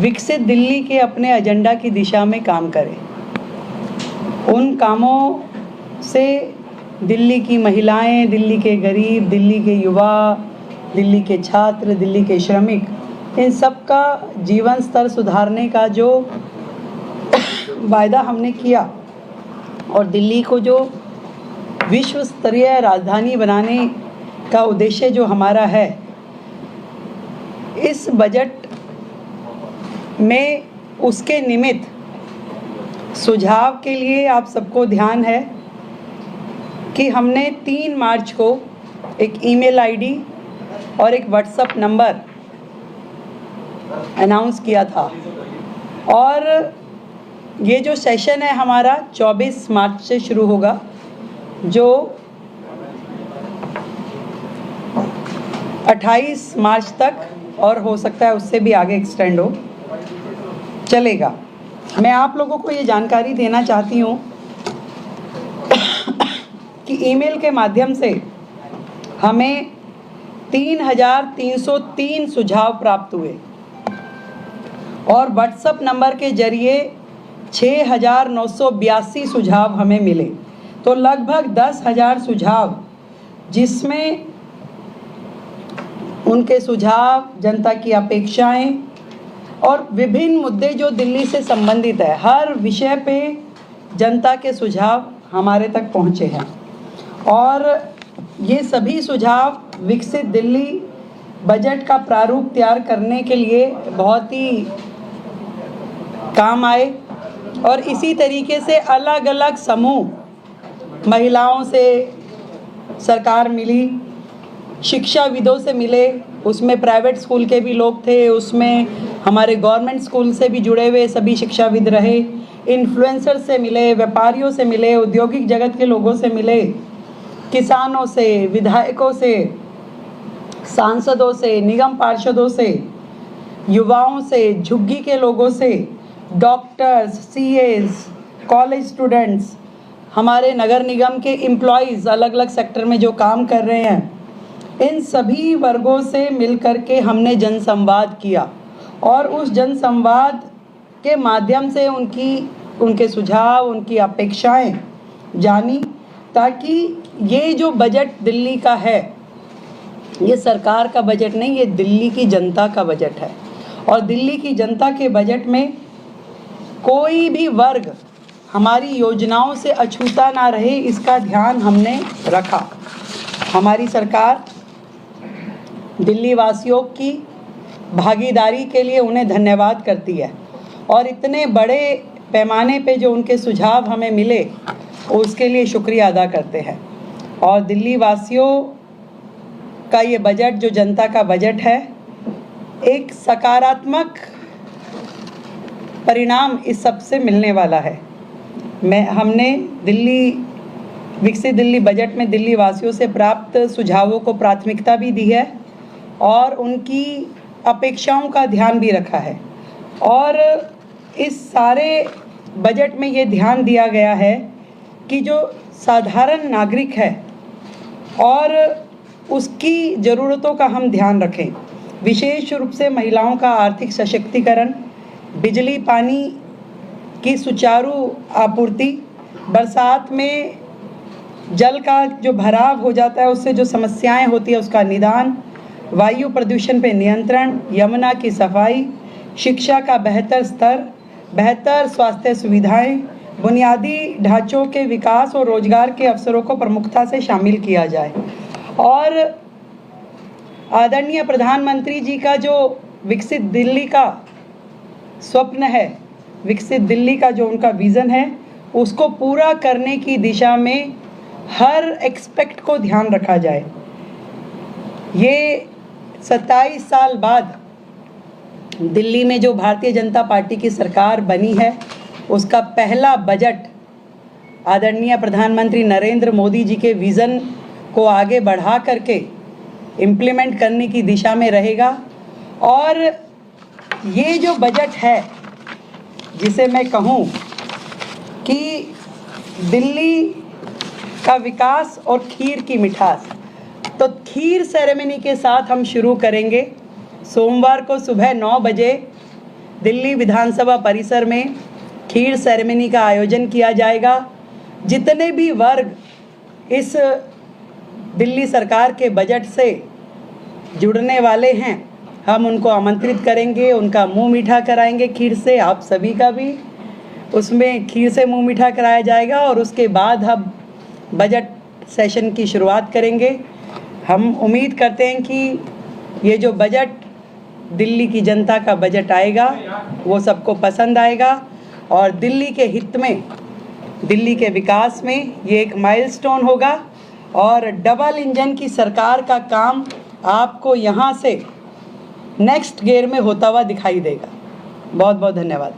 विकसित दिल्ली के अपने एजेंडा की दिशा में काम करें। उन कामों से दिल्ली की महिलाएं, दिल्ली के गरीब, दिल्ली के युवा, दिल्ली के छात्र, दिल्ली के श्रमिक, इन सब का जीवन स्तर सुधारने का जो वायदा हमने किया और दिल्ली को जो विश्व स्तरीय राजधानी बनाने का उद्देश्य जो हमारा है, इस बजट में उसके निमित्त सुझाव के लिए आप सबको ध्यान है कि हमने 3 मार्च को एक ईमेल आईडी और एक व्हाट्सएप नंबर अनाउंस किया था और ये जो सेशन है हमारा 24 मार्च से शुरू होगा, जो 28 मार्च तक और हो सकता है उससे भी आगे एक्सटेंड हो चलेगा। मैं आप लोगों को ये जानकारी देना चाहती हूँ कि ईमेल के माध्यम से हमें 3,303 सुझाव प्राप्त हुए और व्हाट्सएप नंबर के जरिए 6,982 सुझाव हमें मिले, तो लगभग 10,000 सुझाव, जिसमें उनके सुझाव, जनता की अपेक्षाएं और विभिन्न मुद्दे जो दिल्ली से संबंधित है, हर विषय पे जनता के सुझाव हमारे तक पहुंचे हैं और ये सभी सुझाव विकसित दिल्ली बजट का प्रारूप तैयार करने के लिए बहुत ही काम आए। और इसी तरीके से अलग अलग समूह, महिलाओं से सरकार मिली, शिक्षाविदों से मिले, उसमें प्राइवेट स्कूल के भी लोग थे, उसमें हमारे गवर्नमेंट स्कूल से भी जुड़े हुए सभी शिक्षाविद रहे, इन्फ्लुएंसर से मिले, व्यापारियों से मिले, औद्योगिक जगत के लोगों से मिले, किसानों से, विधायकों से, सांसदों से, निगम पार्षदों से, युवाओं से, झुग्गी के लोगों से, डॉक्टर्स, सीएज, कॉलेज स्टूडेंट्स, हमारे नगर निगम के एम्प्लॉयज़ अलग अलग सेक्टर में जो काम कर रहे हैं, इन सभी वर्गों से मिलकर के हमने जनसंवाद किया और उस जनसंवाद के माध्यम से उनके सुझाव, उनकी अपेक्षाएं जानी, ताकि ये जो बजट दिल्ली का है, ये सरकार का बजट नहीं, ये दिल्ली की जनता का बजट है और दिल्ली की जनता के बजट में कोई भी वर्ग हमारी योजनाओं से अछूता ना रहे, इसका ध्यान हमने रखा। हमारी सरकार दिल्ली वासियों की भागीदारी के लिए उन्हें धन्यवाद करती है और इतने बड़े पैमाने पे जो उनके सुझाव हमें मिले उसके लिए शुक्रिया अदा करते हैं। और दिल्ली वासियों का ये बजट, जो जनता का बजट है, एक सकारात्मक परिणाम इस सब से मिलने वाला है। हमने विकसित दिल्ली बजट में दिल्ली वासियों से प्राप्त सुझावों को प्राथमिकता भी दी है और उनकी अपेक्षाओं का ध्यान भी रखा है और इस सारे बजट में ये ध्यान दिया गया है कि जो साधारण नागरिक है और उसकी ज़रूरतों का हम ध्यान रखें। विशेष रूप से महिलाओं का आर्थिक सशक्तिकरण, बिजली पानी की सुचारू आपूर्ति, बरसात में जल का जो भराव हो जाता है उससे जो समस्याएं होती है उसका निदान, वायु प्रदूषण पे नियंत्रण, यमुना की सफाई, शिक्षा का बेहतर स्तर, बेहतर स्वास्थ्य सुविधाएं, बुनियादी ढांचों के विकास और रोजगार के अवसरों को प्रमुखता से शामिल किया जाए। और आदरणीय प्रधानमंत्री जी का जो विकसित दिल्ली का स्वप्न है, विकसित दिल्ली का जो उनका विज़न है, उसको पूरा करने की दिशा में हर एस्पेक्ट को ध्यान रखा जाए। ये 27 साल बाद दिल्ली में जो भारतीय जनता पार्टी की सरकार बनी है, उसका पहला बजट आदरणीय प्रधानमंत्री नरेंद्र मोदी जी के विज़न को आगे बढ़ा करके इम्प्लीमेंट करने की दिशा में रहेगा। और ये जो बजट है, जिसे मैं कहूँ कि दिल्ली का विकास और खीर की मिठास, तो खीर सेरेमनी के साथ हम शुरू करेंगे। सोमवार को सुबह 9 बजे दिल्ली विधानसभा परिसर में खीर सेरेमनी का आयोजन किया जाएगा। जितने भी वर्ग इस दिल्ली सरकार के बजट से जुड़ने वाले हैं, हम उनको आमंत्रित करेंगे, उनका मुंह मीठा कराएंगे खीर से। आप सभी का भी उसमें खीर से मुंह मीठा कराया जाएगा और उसके बाद हम बजट सेशन की शुरुआत करेंगे। हम उम्मीद करते हैं कि ये जो बजट दिल्ली की जनता का बजट आएगा वो सबको पसंद आएगा और दिल्ली के हित में, दिल्ली के विकास में ये एक माइलस्टोन होगा और डबल इंजन की सरकार का काम आपको यहाँ से नेक्स्ट गियर में होता हुआ दिखाई देगा। बहुत बहुत धन्यवाद।